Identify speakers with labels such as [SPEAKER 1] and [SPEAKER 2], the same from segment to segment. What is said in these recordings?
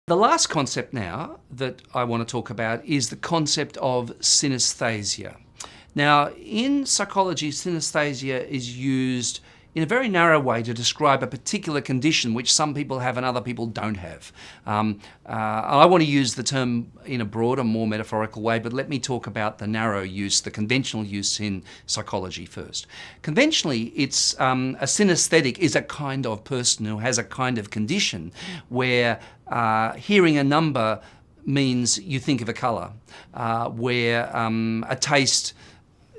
[SPEAKER 1] The last concept now that I want to talk about is the concept of synesthesia. Now, in psychology, synesthesia is used in a very narrow way to describe a particular condition which some people have and other people don't have. I want to use the term in a broader, more metaphorical way, but let me talk about the narrow use, the conventional use in psychology first. Conventionally, it's a synesthetic is a kind of person who has a kind of condition where hearing a number means you think of a colour, where a taste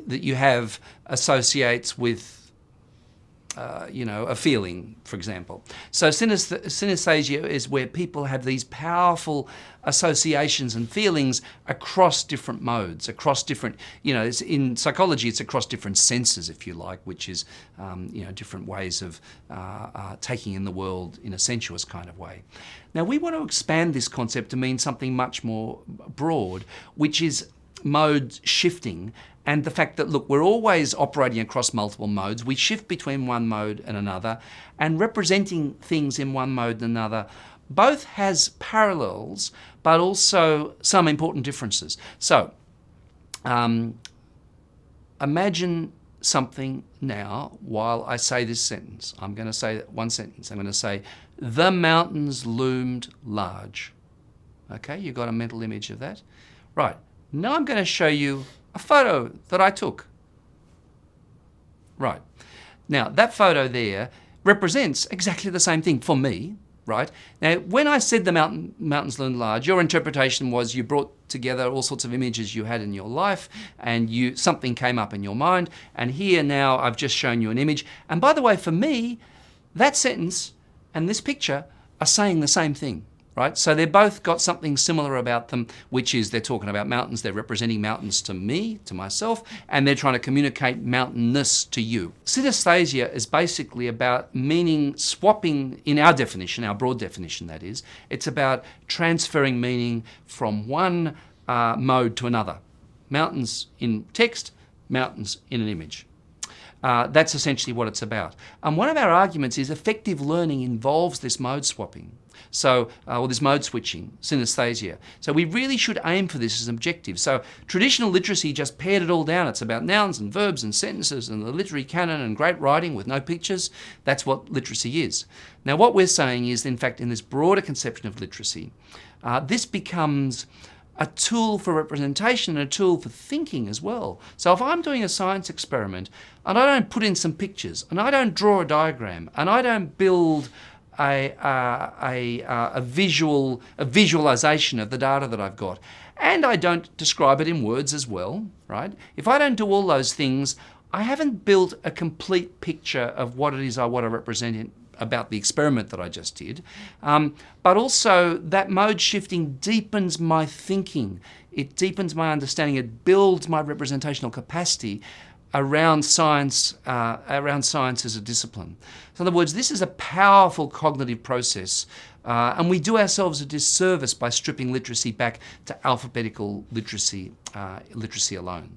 [SPEAKER 1] that you have associates with a feeling, for example. So synesthesia is where people have these powerful associations and feelings across different modes, across different, in psychology it's across different senses, if you like, which is, different ways of taking in the world in a sensuous kind of way. Now we want to expand this concept to mean something much more broad, which is mode shifting, and the fact that, look, we're always operating across multiple modes. We shift between one mode and another, and representing things in one mode and another both has parallels, but also some important differences. So, imagine something now while I say this sentence. I'm going to say one sentence. I'm going to say, the mountains loomed large. Okay, you got a mental image of that? Right. Now I'm going to show you a photo that I took. Right. Now, that photo there represents exactly the same thing for me, right? Now, when I said the mountains loomed large, your interpretation was you brought together all sorts of images you had in your life and something came up in your mind, and here now I've just shown you an image. And by the way, for me, that sentence and this picture are saying the same thing. Right? So they've both got something similar about them, which is they're talking about mountains, they're representing mountains to me, to myself, and they're trying to communicate mountainness to you. Synesthesia is basically about meaning swapping, in our definition, our broad definition that is, it's about transferring meaning from one mode to another. Mountains in text, mountains in an image. That's essentially what it's about. And one of our arguments is effective learning involves this mode swapping. So, or this mode switching, synesthesia. So we really should aim for this as an objective. So traditional literacy just pared it all down. It's about nouns and verbs and sentences and the literary canon and great writing with no pictures. That's what literacy is. Now what we're saying is, in fact, in this broader conception of literacy, this becomes a tool for representation and a tool for thinking as well. So if I'm doing a science experiment and I don't put in some pictures and I don't draw a diagram and I don't build a visualization of the data that I've got, and I don't describe it in words as well, right? If I don't do all those things, I haven't built a complete picture of what it is I want to represent about the experiment that I just did. But also that mode shifting deepens my thinking. It deepens my understanding. It builds my representational capacity around science as a discipline. So in other words, this is a powerful cognitive process, and we do ourselves a disservice by stripping literacy back to alphabetical literacy alone.